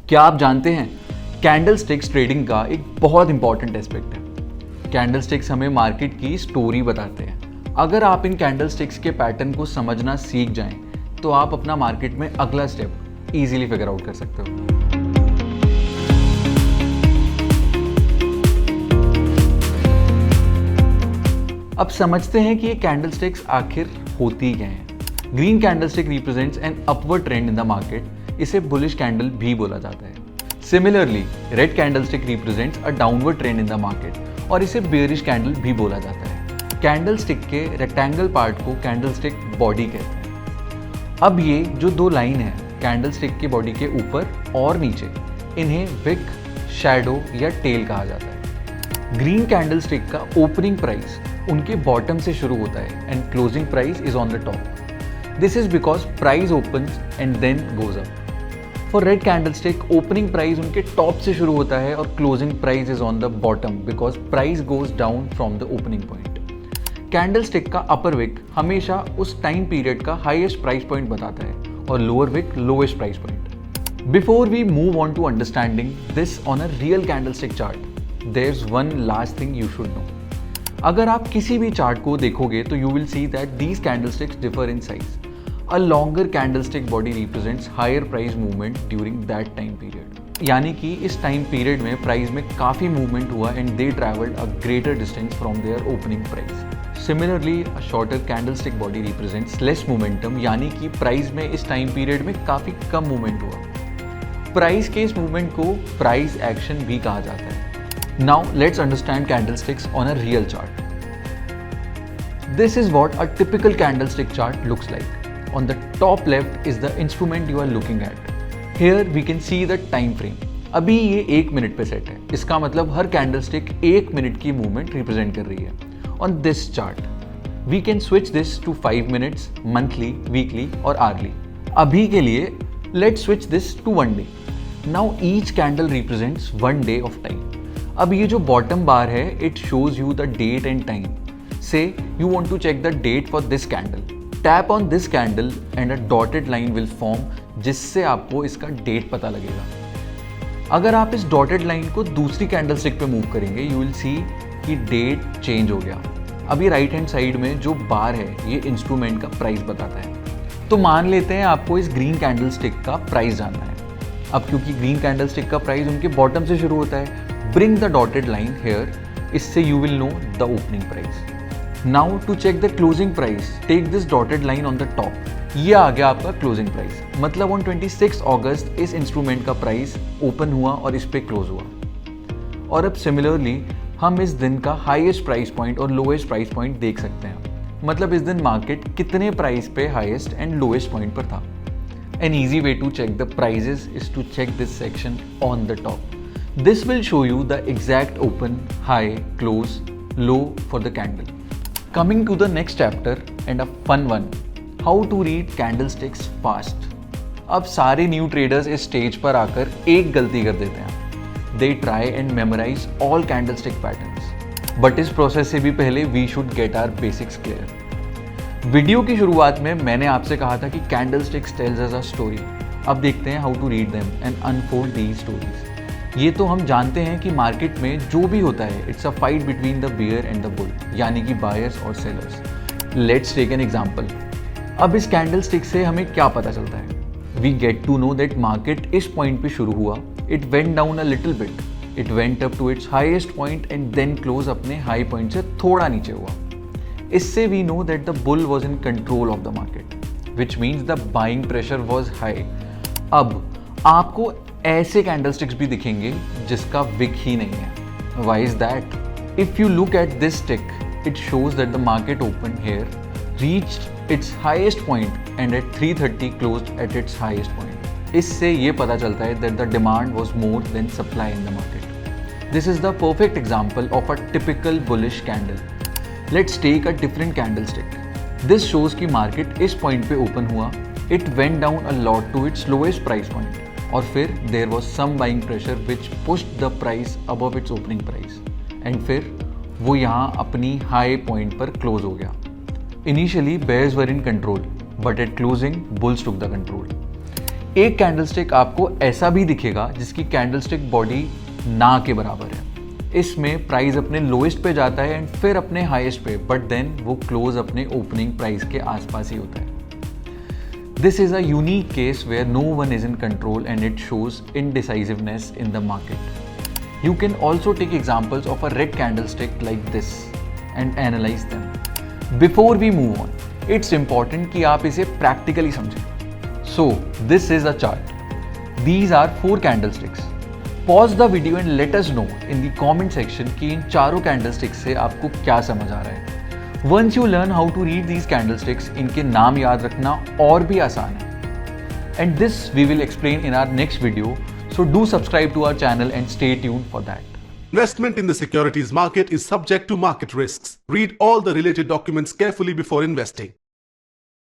क्या आप जानते हैं कैंडलस्टिक्स ट्रेडिंग का एक बहुत इंपॉर्टेंट एस्पेक्ट है। कैंडलस्टिक्स हमें मार्केट की स्टोरी बताते हैं। अगर आप इन कैंडलस्टिक्स के पैटर्न को समझना सीख जाएं तो आप अपना मार्केट में अगला स्टेप इजीली फिगर आउट कर सकते हो। अब समझते हैं कि ये कैंडलस्टिक्स आखिर होती क्या हैं। Green candlestick represents an upward trend in the market, इसे बुलिश कैंडल भी बोला जाता है। Similarly red candlestick represents a downward trend in the market और इसे बेयरिश कैंडल भी बोला जाता है। कैंडलस्टिक के रेक्टेंगल पार्ट को कैंडलस्टिक बॉडी कहते हैं। अब ये जो दो लाइन है कैंडलस्टिक की बॉडी के ऊपर और नीचे, इन्हें विक, शैडो या टेल कहा जाता है। ग्रीन कैंडलस्टिक का ओपनिंग प्राइस उनके बॉटम से शुरू होता है and closing price is on the top. This is because price opens and then goes up. For red candlestick opening price उनके टॉप से शुरू होता है और closing price is on the bottom because price goes down from the opening point. Candlestick का upper wick हमेशा उस time period का हाईएस्ट प्राइस पॉइंट बताता है और lower wick lowest price point. Before we move on to understanding this on a real candlestick chart, there is one last thing you should know. अगर आप किसी भी चार्ट को देखोगे तो you will see that these candlesticks differ in size. A longer candlestick body represents higher price movement during that time period. यानी कि इस टाइम पीरियड में प्राइस में काफ़ी मूवमेंट हुआ and they travelled a greater distance from their opening price. Similarly a shorter candlestick body represents less momentum, यानी कि price में इस टाइम पीरियड में काफ़ी कम मूवमेंट हुआ। प्राइस के इस मूवमेंट को प्राइस एक्शन भी कहा जाता है। Now let's understand candlesticks on a real chart. This is what a typical candlestick chart looks like. On the top left is the instrument you are looking at. Here we can see the time frame. अभी ये 1 minute पे set है, इसका मतलब हर candlestick 1 minute की movement represent कर रही है। On this chart, we can switch this to 5 minutes, monthly, weekly और hourly. अभी के लिए let's switch this to 1 day. Now each candle represents 1 day of time. अब ये जो bottom bar है, it shows you the date and time. Say you want to check the date for this candle. Tap on this candle and a dotted line will form, जिससे आपको इसका date पता लगेगा। अगर आप इस डॉटेड लाइन को दूसरी कैंडलस्टिक पे मूव करेंगे यू विल सी कि डेट चेंज हो गया। अभी राइट हैंड साइड में जो बार है ये इंस्ट्रूमेंट का प्राइस बताता है। तो मान लेते हैं आपको इस ग्रीन कैंडलस्टिक का प्राइस जानना है। अब क्योंकि ग्रीन कैंडलस्टिक का प्राइस उनके बॉटम से शुरू होता है, bring the dotted line here, इससे you will know the opening price. Now to check the closing price, take this dotted line on the top. ये आ गया आपका closing price। मतलब on 26 अगस्त इस इंस्ट्रूमेंट का प्राइस ओपन हुआ और इस पे क्लोज हुआ। और अब सिमिलरली हम इस दिन का हाईएस्ट प्राइस पॉइंट और लोएस्ट प्राइस पॉइंट देख सकते हैं। मतलब इस दिन मार्केट कितने प्राइस पे हाईएस्ट एंड लोएस्ट पॉइंट पर था। An easy way to check the prices is to check this section on the top. This will show you the exact open, high, close, low for the candle. Coming to the next chapter and a fun one, how to read candlesticks fast. अब सारे new traders इस stage पर आकर एक गलती कर देते हैं। They try and memorize all candlestick patterns. But इस प्रोसेस से भी पहले we should get our basics clear. Video की शुरुआत में मैंने आपसे कहा था कि candlesticks tells us a story. अब देखते हैं how to read them and unfold these stories. ये तो हम जानते हैं कि मार्केट में जो भी होता है it's a fight between the bear and the bull, यानी कि बायर्स और sellers. Let's take an example. अब इस कैंडलस्टिक से हमें क्या पता चलता है? We get to know that market इस पॉइंट पे शुरू हुआ, it went down a little bit, it went up to its highest point and then close अपने हाई पॉइंट से थोड़ा नीचे हुआ। इससे we know that the bull was in control of the market, which means the buying pressure was high. अब आपको ऐसे candlesticks भी दिखेंगे जिसका विक ही नहीं है। Why is that? If you look at this stick, it shows that the market opened here, reached its highest point and at 3:30 closed at its highest point. इससे ये पता चलता है that the demand was more than supply in the market. This is the perfect example of a typical bullish candle. Let's take a different candlestick. This shows कि market इस point पे open हुआ, it went down a lot to its lowest price point. और फिर there was some buying pressure which pushed the price above its opening price and फिर वो यहाँ अपनी हाई पॉइंट पर क्लोज हो गया। Initially bears were in control but at closing bulls took the control. एक कैंडलस्टिक आपको ऐसा भी दिखेगा जिसकी कैंडलस्टिक बॉडी ना के बराबर है। इसमें प्राइस अपने लोएस्ट पे जाता है एंड फिर अपने हाईएस्ट पे, बट देन वो क्लोज अपने ओपनिंग प्राइस के आसपास ही होता है। This is a unique case where no one is in control and it shows indecisiveness in the market. You can also take examples of a red candlestick like this and analyse them. Before we move on, it's important कि आप इसे practically समझें। So this is a chart. These are 4 candlesticks. Pause the video and let us know in the comment section कि इन चारों candlesticks से आपको क्या समझ आ रहा है। Once you learn how to read these candlesticks, इनके नाम याद रखना और भी आसान है। And this we will explain in our next video, so do subscribe to our channel and stay tuned for that. Investment in the securities market is subject to market risks. Read all the related documents carefully before investing.